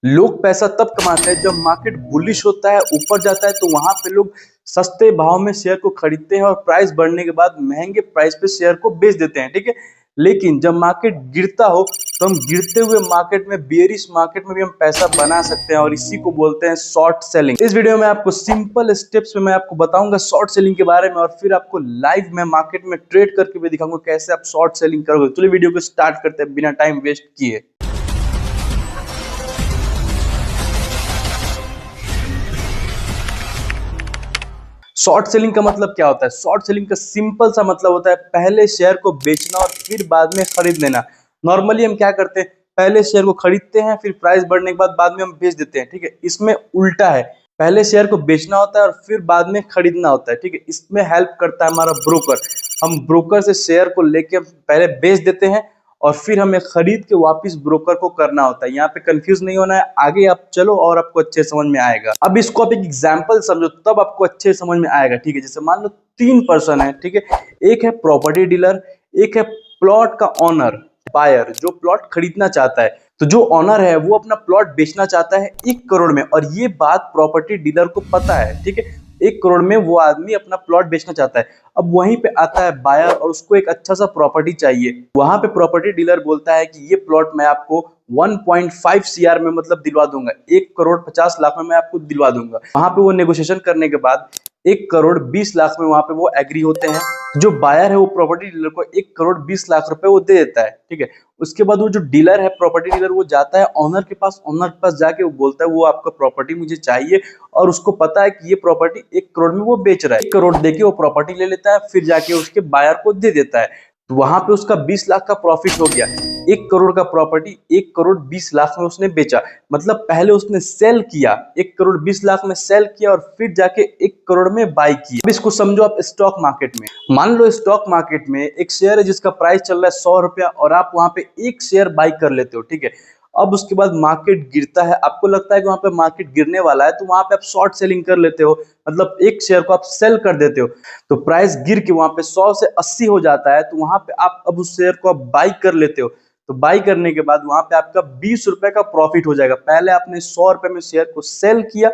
लोग पैसा तब कमाते हैं जब मार्केट बुलिश होता है, ऊपर जाता है, तो वहां पे लोग सस्ते भाव में शेयर को खरीदते हैं और प्राइस बढ़ने के बाद महंगे प्राइस पे शेयर को बेच देते हैं। ठीक है, लेकिन जब मार्केट गिरता हो तो हम गिरते हुए मार्केट में, बेयरिश मार्केट में भी हम पैसा बना सकते हैं और इसी को बोलते हैं शॉर्ट सेलिंग। इस वीडियो में आपको सिंपल स्टेप्स में मैं आपको बताऊंगा शॉर्ट सेलिंग के बारे में और फिर आपको लाइव में मार्केट में ट्रेड करके भी दिखाऊंगा कैसे आप शॉर्ट सेलिंग करोगे। चलिए वीडियो को स्टार्ट करते हैं बिना टाइम वेस्ट किए। शॉर्ट सेलिंग का मतलब क्या होता है? शॉर्ट सेलिंग का सिंपल सा मतलब होता है पहले शेयर को बेचना और फिर बाद में खरीद लेना। नॉर्मली हम क्या करते हैं, पहले शेयर को खरीदते हैं, फिर प्राइस बढ़ने के बाद में हम बेच देते हैं। ठीक है, इसमें उल्टा है, पहले शेयर को बेचना होता है और फिर बाद में खरीदना होता है। ठीक है, इसमें हेल्प करता है हमारा ब्रोकर। हम ब्रोकर से शेयर को लेके पहले बेच देते हैं और फिर हमें खरीद के वापस ब्रोकर को करना होता है। यहाँ पे कंफ्यूज नहीं होना है, आगे आप चलो और आपको अच्छे समझ में आएगा। अब इसको आप एक एग्जांपल समझो तब आपको अच्छे समझ में आएगा। ठीक है, जैसे मान लो 3 पर्सन है। ठीक है, एक है प्रॉपर्टी डीलर, एक है प्लॉट का ऑनर, बायर जो प्लॉट खरीदना चाहता है। तो जो ऑनर है वो अपना प्लॉट बेचना चाहता है 1 करोड़ में और ये बात प्रॉपर्टी डीलर को पता है। ठीक है, 1 करोड़ में वो आदमी अपना प्लॉट बेचना चाहता है। अब वहीं पे आता है बायर और उसको एक अच्छा सा प्रॉपर्टी चाहिए। वहां पे प्रॉपर्टी डीलर बोलता है कि ये प्लॉट मैं आपको 1.5 सीआर में मतलब दिलवा दूंगा, 1 करोड़ 50 लाख में मैं आपको दिलवा दूंगा। वहां पे वो नेगोशिएशन करने के बाद 1 करोड़ 20 लाख में वहां पे वो एग्री होते हैं। जो बायर है वो प्रॉपर्टी डीलर को 1 करोड़ 20 लाख रुपए वो दे देता है। ठीक है, उसके बाद वो जो डीलर है, प्रॉपर्टी डीलर, वो जाता है ऑनर के पास। ऑनर के पास जाके वो बोलता है वो आपका प्रॉपर्टी मुझे चाहिए और उसको पता है कि ये प्रॉपर्टी 1 करोड़ में वो बेच रहा है। 1 करोड़ देके वो प्रॉपर्टी ले लेता है, फिर जाके उसके बायर को दे देता है। तो वहां पे उसका 20 लाख का प्रॉफिट हो गया। 1 करोड़ का प्रॉपर्टी 1 करोड़ 20 लाख में उसने बेचा। मतलब पहले उसने सेल किया, 1 करोड़ 20 लाख में सेल किया और फिर जाके 1 करोड़ में बाई किया। अब इसको समझो आप स्टॉक मार्केट में। मान लो स्टॉक मार्केट में एक शेयर है जिसका प्राइस चल रहा है 100 रुपया और आप वहां पे एक शेयर बाई कर लेते हो। ठीक है, अब उसके बाद मार्केट गिरता है, आपको लगता है कि वहां पे मार्केट गिरने वाला है, तो वहां पे आप शॉर्ट सेलिंग कर लेते हो, मतलब एक शेयर को आप सेल कर देते हो। तो प्राइस गिर के वहां पे 100 से 80 हो जाता है, तो वहां पे आप अब उस शेयर को आप बाई कर लेते हो। तो बाई करने के बाद वहां पे आपका 20 रुपए का प्रॉफिट हो जाएगा। पहले आपने 100 रुपए में शेयर को सेल किया,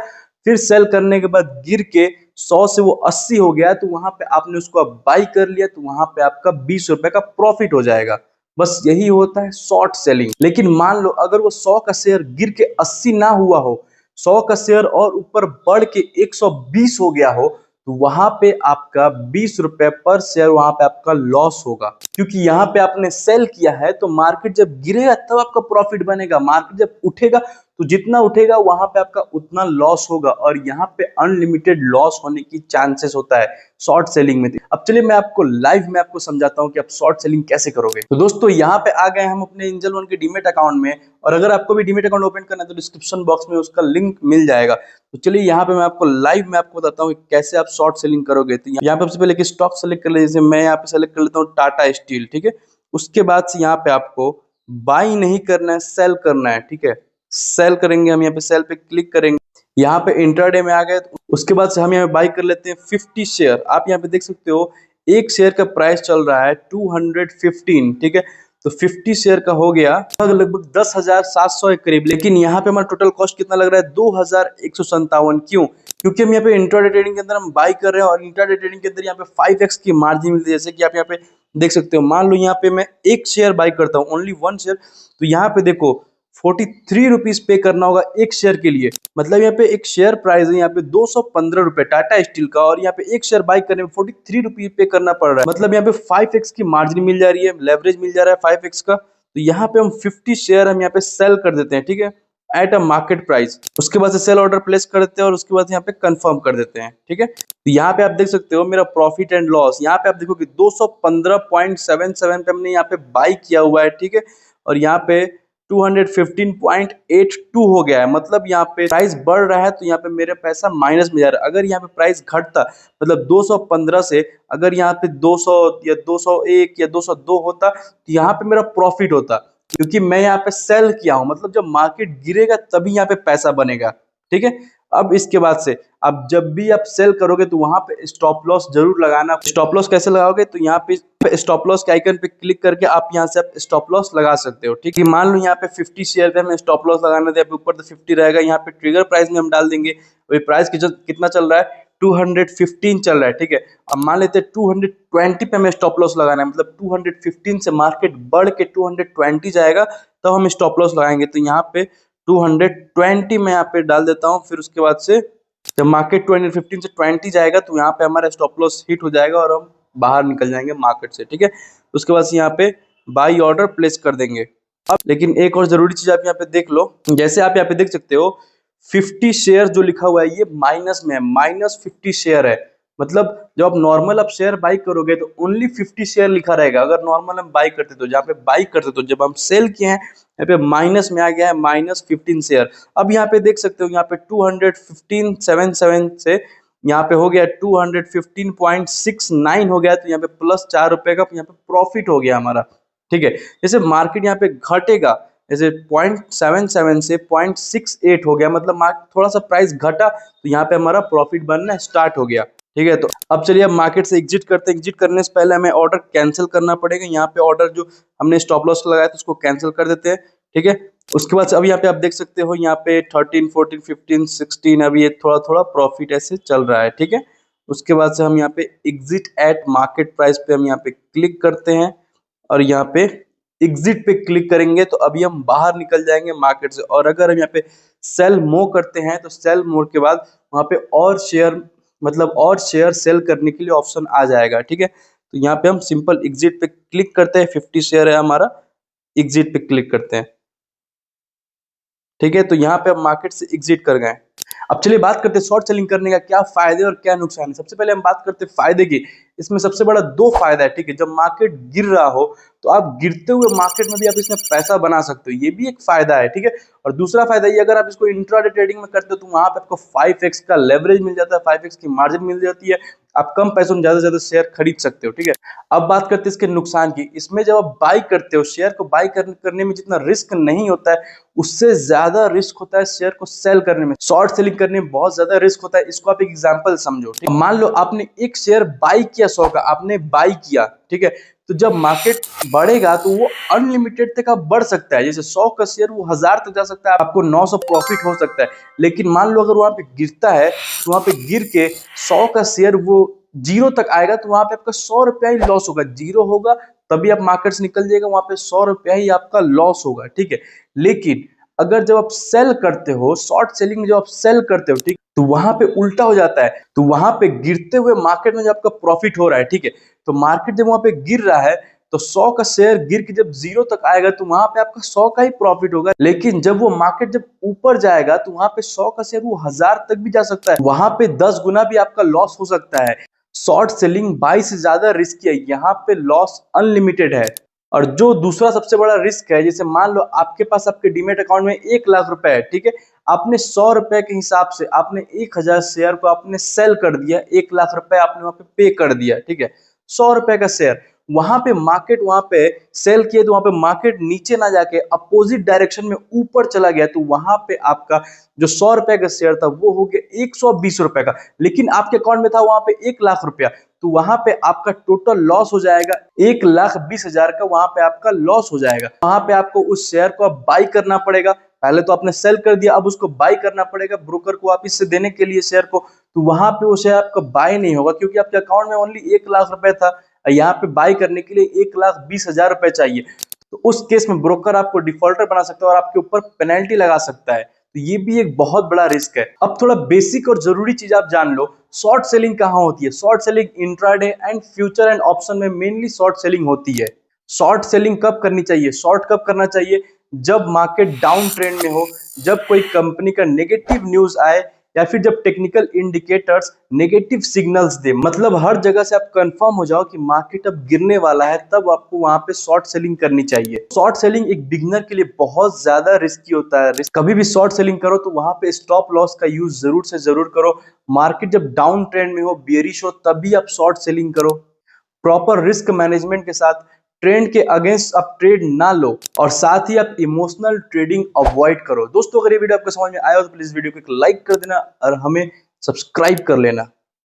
फिर सेल करने के बाद गिर के 100 से वो 80 हो गया, तो वहां पे आपने उसको बाई कर लिया, तो वहां पे आपका 20 रुपए का प्रॉफिट हो जाएगा। बस यही होता है शॉर्ट सेलिंग। लेकिन मान लो अगर वो 100 का शेयर गिर के 80 ना हुआ हो, 100 का शेयर और ऊपर बढ़ के 120 हो गया हो, तो वहां पे आपका 20 रुपए पर शेयर वहां पे आपका लॉस होगा, क्योंकि यहाँ पे आपने सेल किया है। तो मार्केट जब गिरेगा तब आपका प्रॉफिट बनेगा, मार्केट जब उठेगा तो जितना उठेगा वहां पे आपका उतना लॉस होगा और यहाँ पे अनलिमिटेड लॉस होने की चांसेस होता है शॉर्ट सेलिंग में। अब चलिए मैं आपको लाइव में आपको समझाता हूँ कि आप शॉर्ट सेलिंग कैसे करोगे। तो दोस्तों यहाँ पे आ गए हम अपने एंजल वन के डीमेट अकाउंट में, और अगर आपको भी डीमेट अकाउंट ओपन करना है तो डिस्क्रिप्शन बॉक्स में उसका लिंक मिल जाएगा। तो चलिए यहाँ पे मैं आपको लाइव में आपको बताता हूँ कैसे आप शॉर्ट सेलिंग करोगे। तो यहाँ पे सबसे पहले स्टॉक सेलेक्ट कर ले, जैसे मैं यहाँ पे सेलेक्ट कर लेता हूँ टाटा स्टील। ठीक है, उसके बाद से यहाँ पे आपको बाई नहीं करना है, सेल करना है। ठीक है, सेल करेंगे, हम यहाँ पे सेल पे क्लिक करेंगे। यहाँ पे इंट्राडे में आ गए, उसके बाद से हम यहाँ पे बाई कर लेते हैं 50 शेयर। आप यहाँ पे देख सकते हो एक शेयर का प्राइस चल रहा है 215। ठीक है, तो 50 शेयर का हो गया लगभग 10,700 के करीब। लेकिन यहाँ पे हमारा टोटल कॉस्ट कितना लग रहा है? 2,157। क्यों? क्योंकि हम यहाँ पे इंट्राडे ट्रेडिंग के अंदर हम बाई कर रहे हैं और इंट्राडे ट्रेडिंग के अंदर यहाँ पे 5x की मार्जिन मिलती है। जैसे कि आप यहाँ पे देख सकते हो, मान लो यहाँ पे मैं एक शेयर बाई करता हूँ, ओनली 1 शेयर, तो यहाँ पे देखो 43 रुपीज पे करना होगा एक शेयर के लिए। मतलब यहाँ पे एक शेयर प्राइस है यहाँ पे 215 रुपए टाटा स्टील का, और यहाँ पे एक शेयर बाई करने में 43 रुपीज पे करना पड़ रहा है। मतलब यहाँ पे 5x की मार्जिन मिल जा रही है, लेवरेज मिल जा रहा है 5x का। तो यहाँ पे हम 50 शेयर हम यहाँ पे सेल कर देते हैं। ठीक है, एट अ मार्केट प्राइस। उसके बाद से सेल ऑर्डर प्लेस कर देते हैं और उसके बाद यहाँ पे कंफर्म कर देते हैं। ठीक है, तो यहाँ पे आप देख सकते हो मेरा प्रॉफिट एंड लॉस। यहाँ पे आप देखो कि 215.77 पे हमने यहाँ पे बाई किया हुआ है। ठीक है, और यहाँ पे 215.82 हो गया है। मतलब यहाँ पे प्राइस बढ़ रहा है तो यहाँ पे मेरा पैसा माइनस में जा रहा है। अगर यहाँ पे प्राइस घटता, मतलब 215 से अगर यहाँ पे 200 या 201 या 202 होता, तो यहाँ पे मेरा प्रॉफिट होता, क्योंकि मैं यहाँ पे सेल किया हूँ। मतलब जब मार्केट गिरेगा तभी यहाँ पे पैसा बनेगा। ठीक है, अब इसके बाद से अब जब भी आप सेल करोगे तो वहां पे स्टॉप लॉस जरूर लगाना। स्टॉप लॉस कैसे लगाओगे, तो यहाँ पे स्टॉप लॉस के आइकन पे क्लिक करके आप यहाँ से आप स्टॉप लॉस लगा सकते हो। ठीक है, मान लो यहाँ पे 50 शेयर पे हमें स्टॉप लॉस लगाना था, ऊपर तो 50 रहेगा, यहाँ पे ट्रिगर प्राइस में हम डाल देंगे। वही प्राइस कितना चल रहा है, 215 चल रहा है। ठीक है, अब मान लेते हैं 220 पे हमें स्टॉप लॉस लगाना है, मतलब 215 से मार्केट बढ़ के 220 जाएगा तो हम स्टॉप लॉस लगाएंगे। तो यहाँ पे 220 में यहाँ पे डाल देता हूँ। फिर उसके बाद से जब मार्केट 215 से 20 जाएगा तो यहाँ पे हमारा स्टॉप लॉस हिट हो जाएगा और हम बाहर निकल जाएंगे मार्केट से। ठीक है, उसके बाद से यहाँ पे बाई ऑर्डर प्लेस कर देंगे। अब लेकिन एक और जरूरी चीज आप यहाँ पे देख लो, जैसे आप यहाँ पे देख सकते हो 50 शेयर जो लिखा हुआ है ये माइनस में है, -50 शेयर है। मतलब जब आप नॉर्मल आप शेयर बाई करोगे तो ओनली 50 शेयर लिखा रहेगा। अगर नॉर्मल हम बाई करते तो जहाँ पे बाई करते तो जब हम सेल किए हैं यहाँ पे माइनस में आ गया है -15 शेयर। अब यहाँ पे देख सकते हो यहाँ पे 215.77 से यहाँ पे हो गया 215.69 हो गया, तो यहाँ पे प्लस 4 रुपए का यहाँ पे प्रॉफिट हो गया हमारा। ठीक है, जैसे मार्केट यहाँ पे घटेगा, जैसे 0.77 से 0.68 हो गया, मतलब थोड़ा सा प्राइस घटा तो यहाँ पे हमारा प्रॉफिट बनना स्टार्ट हो गया। ठीक है, तो अब चलिए अब मार्केट से एग्जिट करते हैं। एग्जिट करने से पहले हमें ऑर्डर कैंसिल करना पड़ेगा। यहाँ पे ऑर्डर जो हमने स्टॉप लॉस लगाया था उसको कैंसिल कर देते हैं। ठीक है, उसके बाद अब यहाँ पे आप देख सकते हो यहाँ पे 13, 14, 15, 16 अभी ये थोड़ा थोड़ा प्रॉफिट ऐसे चल रहा है। ठीक है, उसके बाद से हम यहाँ पे एग्जिट एट मार्केट प्राइस पे हम यहाँ पे क्लिक करते हैं और यहाँ पे एग्जिट पे क्लिक करेंगे तो अभी हम बाहर निकल जाएंगे मार्केट से। और अगर हम यहाँ पे सेल मोर करते हैं तो सेल मोर के बाद वहाँ पे और शेयर मतलब और शेयर सेल करने के लिए ऑप्शन आ जाएगा। ठीक है, तो यहाँ पे हम सिंपल एग्जिट पे क्लिक करते हैं, 50 शेयर है हमारा, एग्जिट पे क्लिक करते हैं। ठीक है, तो यहाँ पे हम मार्केट से एग्जिट कर गए। अब चलिए बात करते हैं शॉर्ट सेलिंग करने का क्या फायदे और क्या नुकसान है। सबसे पहले हम बात करते हैं फायदे की। इसमें सबसे बड़ा 2 फायदा है। ठीक है, जब मार्केट गिर रहा हो तो आप गिरते हुए मार्केट में भी आप इसमें पैसा बना सकते हो, ये भी एक फायदा है। ठीक है, और दूसरा फायदा ये, अगर आप इसको इंट्राडे ट्रेडिंग में करते हो तो वहां पे आपको 5x का लेवरेज मिल जाता है, 5x की मार्जिन मिल जाती है, आप कम पैसों में ज्यादा से ज्यादा शेयर खरीद सकते हो। ठीक है, अब बात करते हैं इसके नुकसान की। इसमें जब आप बाई करते हो, शेयर को बाई करने में जितना रिस्क नहीं होता है उससे ज्यादा रिस्क होता है शेयर को सेल करने में। शॉर्ट सेलिंग करने में बहुत ज्यादा रिस्क होता है। इसको आप एक एग्जांपल समझो। ठीक है, मान लो आपने एक शेयर बाई किया 100 का, आपने बाई किया। ठीक है, तो जब मार्केट बढ़ेगा तो वो अनलिमिटेड तक आप बढ़ सकता है। जैसे 100 का शेयर वो 1000 तक जा सकता है, आपको 900 प्रॉफिट हो सकता है। लेकिन मान लो अगर वहां पे गिरता है तो वहां पे गिर के 100 का शेयर वो 0 तक आएगा तो वहां पे आपका 100 रुपया ही लॉस होगा। 0 होगा तभी आप मार्केट से निकल जाएगा, वहां पे 100 रुपया ही आपका लॉस होगा। ठीक है, लेकिन अगर जब आप सेल करते हो, शॉर्ट सेलिंग में जब आप सेल करते हो, ठीक, तो वहां पे उल्टा हो जाता है। तो वहां पे गिरते हुए मार्केट में जब आपका प्रॉफिट हो रहा है, ठीक है, तो मार्केट जब वहां पे गिर रहा है तो 100 का शेयर गिर के जब 0 तक आएगा तो वहां पे आपका 100 का ही प्रॉफिट होगा। लेकिन जब वो मार्केट जब ऊपर जाएगा तो वहां पे 100 का शेयर वो 1000 तक भी जा सकता है, वहां पे 10 गुना भी आपका लॉस हो सकता है। शॉर्ट सेलिंग बाई से ज्यादा रिस्की है, यहाँ पे लॉस अनलिमिटेड है। और जो दूसरा सबसे बड़ा रिस्क है, जैसे मान लो आपके पास आपके डीमेट अकाउंट में 1 लाख रुपए है। ठीक है, आपने 100 रुपए के हिसाब से आपने 1000 शेयर को आपने सेल कर दिया, 1 लाख रुपए आपने वहां पे पे कर दिया। ठीक है, 100 रुपए का शेयर, वहां पे मार्केट वहां पे सेल किए तो वहां पे मार्केट नीचे ना जाके अपोजिट डायरेक्शन में ऊपर चला गया, तो वहां पे आपका जो 100 रुपए का शेयर था वो हो गया 120 रुपए का। लेकिन आपके अकाउंट में था वहां पे 1 लाख रुपया, तो वहां पे आपका टोटल लॉस हो जाएगा 1,20,000 का, वहां पे आपका लॉस हो जाएगा। वहां पे आपको उस शेयर को अब बाई करना पड़ेगा। पहले तो आपने सेल कर दिया, अब उसको बाई करना पड़ेगा ब्रोकर को वापिस से देने के लिए शेयर को, तो वहां पे वो शेयर आपका बाई नहीं होगा क्योंकि आपके अकाउंट में ओनली 1 लाख रुपए था, यहाँ पे बाई करने के लिए 1,20,000 रुपए चाहिए। तो उस केस में ब्रोकर आपको डिफॉल्टर बना सकता है और आपके ऊपर पेनल्टी लगा सकता है, तो ये भी एक बहुत बड़ा रिस्क है। अब थोड़ा बेसिक और जरूरी चीज आप जान लो, शॉर्ट सेलिंग कहाँ होती है। Short selling intraday and future and option में मेनली शॉर्ट सेलिंग होती है। शॉर्ट सेलिंग कब करनी चाहिए, शॉर्ट कब करना चाहिए, जब मार्केट डाउन ट्रेंड में हो, जब कोई कंपनी का नेगेटिव न्यूज आए या फिर जब टेक्निकल इंडिकेटर्स नेगेटिव सिग्नल्स दे, मतलब हर जगह से आप कंफर्म हो जाओ कि मार्केट अब गिरने वाला है, तब आपको वहां पे शॉर्ट सेलिंग करनी चाहिए। शॉर्ट सेलिंग एक बिगिनर के लिए बहुत ज्यादा रिस्की होता है। कभी भी शॉर्ट सेलिंग करो तो वहां पे स्टॉप लॉस का यूज जरूर से जरूर करो। मार्केट जब डाउन ट्रेंड में हो, बेयरिश हो, तभी आप शॉर्ट सेलिंग करो। प्रॉपर रिस्क मैनेजमेंट के साथ ट्रेंड के अगेंस्ट आप ट्रेड ना लो और साथ ही आप इमोशनल ट्रेडिंग अवॉइड करो। दोस्तों अगर ये वीडियो आपको समझ में आया हो तो प्लीज वीडियो को एक लाइक कर देना और हमें सब्सक्राइब कर लेना।